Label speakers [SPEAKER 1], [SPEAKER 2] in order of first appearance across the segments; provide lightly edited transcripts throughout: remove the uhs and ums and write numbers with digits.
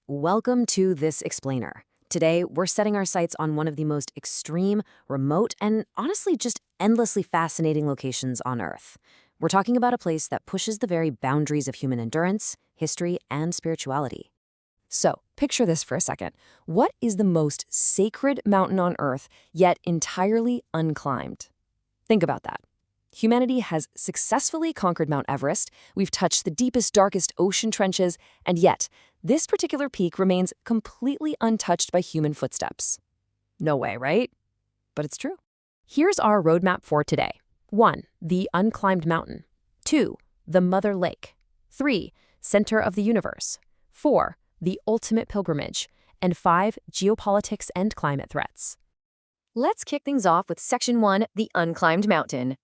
[SPEAKER 1] Welcome to This Explainer. Today, we're setting our sights on one of the most extreme, remote, and honestly just endlessly fascinating locations on Earth. We're talking about a place that pushes the very boundaries of human endurance, history, and spirituality. So, picture this for a second. What is the most sacred mountain on Earth, yet entirely unclimbed? Think about that. Humanity has successfully conquered Mount Everest, we've touched the deepest, darkest ocean trenches, and yet, this particular peak remains completely untouched by human footsteps. No way, right? But it's true. Here's our roadmap for today. 1. The unclimbed mountain. 2. The Mother Lake. 3. Center of the universe. 4. The ultimate pilgrimage. And 5. Geopolitics and climate threats.
[SPEAKER 2] Let's kick things off with Section 1, the unclimbed mountain.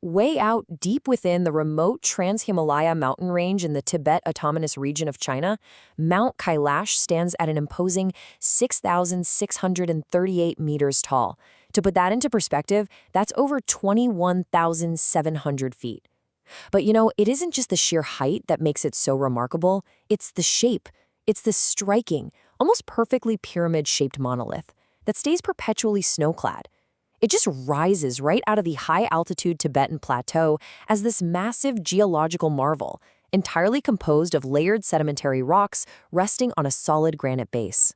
[SPEAKER 1] Way out deep within the remote Trans-Himalaya mountain range in the Tibet Autonomous Region of China, Mount Kailash stands at an imposing 6,638 meters tall. To put that into perspective, that's over 21,700 feet. But it isn't just the sheer height that makes it so remarkable, it's the shape. It's this striking, almost perfectly pyramid-shaped monolith that stays perpetually snow-clad. It just rises right out of the high-altitude Tibetan plateau as this massive geological marvel, entirely composed of layered sedimentary rocks resting on a solid granite base.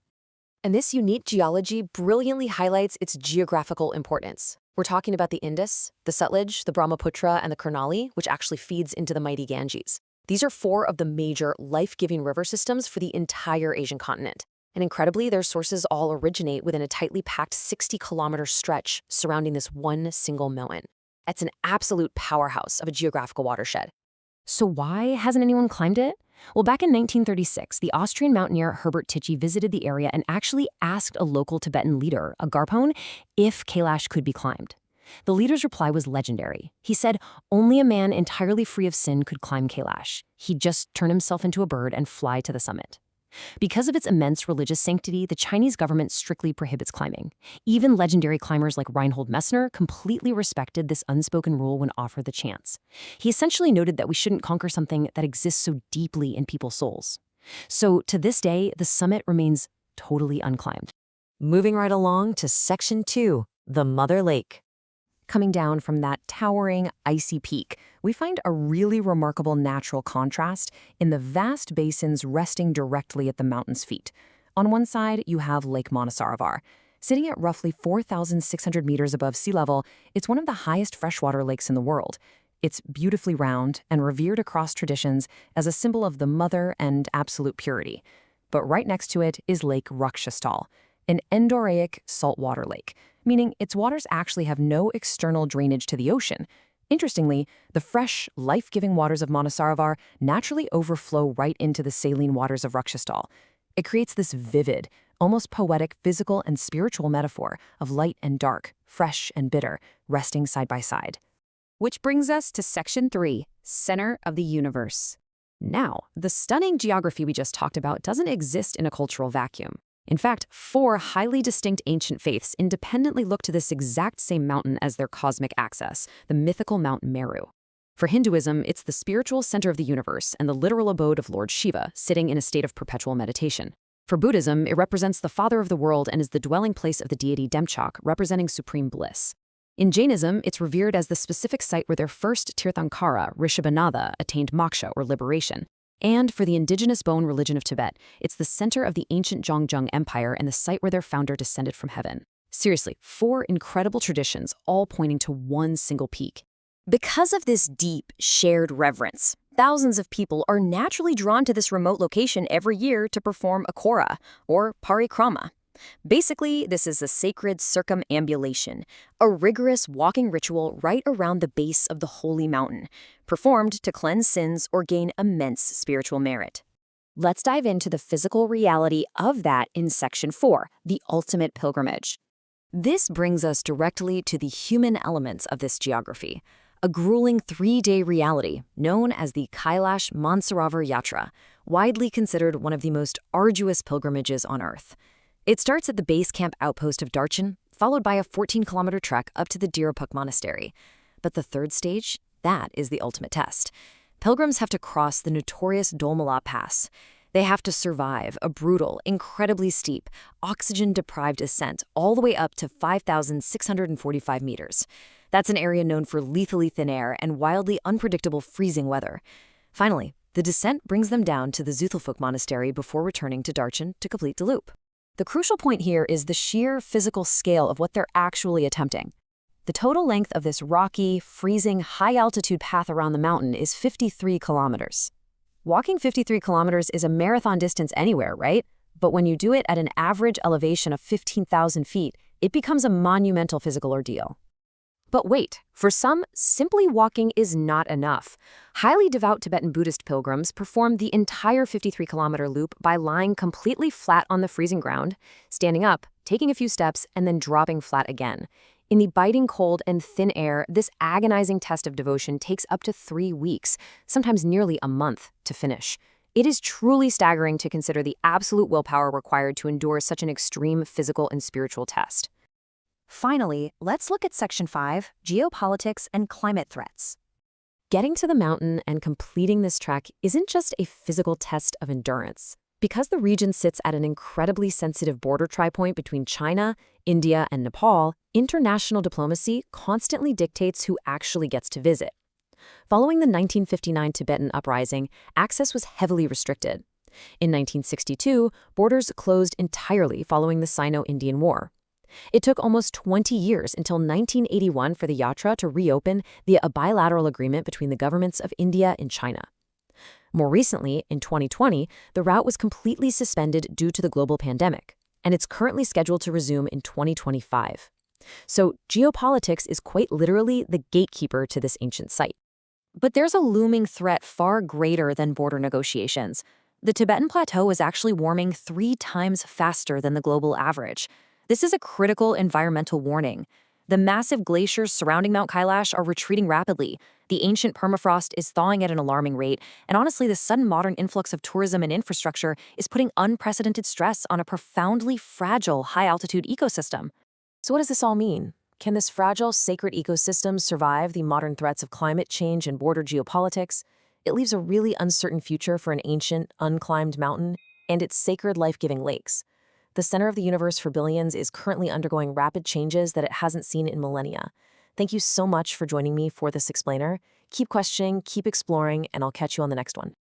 [SPEAKER 2] And this unique geology brilliantly highlights its geographical importance. We're talking about the Indus, the Sutlej, the Brahmaputra, and the Karnali, which actually feeds into the mighty Ganges. These are 4 of the major life-giving river systems for the entire Asian continent. And incredibly, their sources all originate within a tightly packed 60-kilometer stretch surrounding this one single mountain. It's an absolute powerhouse of a geographical watershed.
[SPEAKER 1] So why hasn't anyone climbed it? Well, back in 1936, the Austrian mountaineer Herbert Tichy visited the area and actually asked a local Tibetan leader, a Garpon, if Kailash could be climbed. The leader's reply was legendary. He said only a man entirely free of sin could climb Kailash. He'd just turn himself into a bird and fly to the summit. Because of its immense religious sanctity, the Chinese government strictly prohibits climbing. Even legendary climbers like Reinhold Messner completely respected this unspoken rule when offered the chance. He essentially noted that we shouldn't conquer something that exists so deeply in people's souls. So, to this day, the summit remains totally unclimbed. Moving right along to Section 2, the Mother Lake. Coming down from that towering, icy peak, we find a really remarkable natural contrast in the vast basins resting directly at the mountain's feet. On one side, you have Lake Manasarovar. Sitting at roughly 4,600 meters above sea level, it's one of the highest freshwater lakes in the world. It's beautifully round and revered across traditions as a symbol of the mother and absolute purity. But right next to it is Lake Rakshastal, an endorheic saltwater lake, meaning its waters actually have no external drainage to the ocean. Interestingly, the fresh, life-giving waters of Manasarovar naturally overflow right into the saline waters of Rakshastal. It creates this vivid, almost poetic physical and spiritual metaphor of light and dark, fresh and bitter, resting side by side.
[SPEAKER 3] Which brings us to Section 3, Center of the Universe.
[SPEAKER 1] Now, the stunning geography we just talked about doesn't exist in a cultural vacuum. In fact, 4 highly distinct ancient faiths independently look to this exact same mountain as their cosmic axis, the mythical Mount Meru. For Hinduism, it's the spiritual center of the universe and the literal abode of Lord Shiva, sitting in a state of perpetual meditation. For Buddhism, it represents the father of the world and is the dwelling place of the deity Demchok, representing supreme bliss. In Jainism, it's revered as the specific site where their first Tirthankara, Rishabhanatha, attained moksha or liberation. And for the indigenous Bon religion of Tibet, it's the center of the ancient Zhongjung Empire and the site where their founder descended from heaven. Seriously, 4 incredible traditions, all pointing to one single peak.
[SPEAKER 2] Because of this deep, shared reverence, thousands of people are naturally drawn to this remote location every year to perform a kora, or parikrama. Basically, this is a sacred circumambulation, a rigorous walking ritual right around the base of the holy mountain, performed to cleanse sins or gain immense spiritual merit.
[SPEAKER 1] Let's dive into the physical reality of that in Section 4, the ultimate pilgrimage. This brings us directly to the human elements of this geography, a grueling 3-day reality known as the Kailash Mansarovar Yatra, widely considered one of the most arduous pilgrimages on Earth. It starts at the base camp outpost of Darchen, followed by a 14-kilometer trek up to the Dirapuk Monastery. But the third stage, that is the ultimate test. Pilgrims have to cross the notorious Dolma La Pass.
[SPEAKER 2] They have to survive a brutal, incredibly steep, oxygen-deprived ascent all the way up to 5,645 meters. That's an area known for lethally thin air and wildly unpredictable freezing weather. Finally, the descent brings them down to the Zuthelfuk Monastery before returning to Darchen to complete the loop. The crucial point here is the sheer physical scale of what they're actually attempting. The total length of this rocky, freezing, high-altitude path around the mountain is 53 kilometers. Walking 53 kilometers is a marathon distance anywhere, right? But when you do it at an average elevation of 15,000 feet, it becomes a monumental physical ordeal. But wait, for some, simply walking is not enough. Highly devout Tibetan Buddhist pilgrims perform the entire 53-kilometer loop by lying completely flat on the freezing ground, standing up, taking a few steps, and then dropping flat again. In the biting cold and thin air, this agonizing test of devotion takes up to 3 weeks, sometimes nearly a month, to finish. It is truly staggering to consider the absolute willpower required to endure such an extreme physical and spiritual test.
[SPEAKER 3] Finally, let's look at Section 5, Geopolitics and Climate Threats.
[SPEAKER 2] Getting to the mountain and completing this trek isn't just a physical test of endurance. Because the region sits at an incredibly sensitive border tri-point between China, India, and Nepal, international diplomacy constantly dictates who actually gets to visit. Following the 1959 Tibetan uprising, access was heavily restricted. In 1962, borders closed entirely following the Sino-Indian War. It took almost 20 years until 1981 for the Yatra to reopen via a bilateral agreement between the governments of India and China. More recently, in 2020, the route was completely suspended due to the global pandemic, and it's currently scheduled to resume in 2025. So geopolitics is quite literally the gatekeeper to this ancient site. But there's a looming threat far greater than border negotiations. The Tibetan plateau is actually warming 3 times faster than the global average. This is a critical environmental warning. The massive glaciers surrounding Mount Kailash are retreating rapidly. The ancient permafrost is thawing at an alarming rate, and honestly, the sudden modern influx of tourism and infrastructure is putting unprecedented stress on a profoundly fragile high-altitude ecosystem. So what does this all mean? Can this fragile, sacred ecosystem survive the modern threats of climate change and border geopolitics? It leaves a really uncertain future for an ancient, unclimbed mountain and its sacred, life-giving lakes. The center of the universe for billions is currently undergoing rapid changes that it hasn't seen in millennia. Thank you so much for joining me for this explainer. Keep questioning, keep exploring, and I'll catch you on the next one.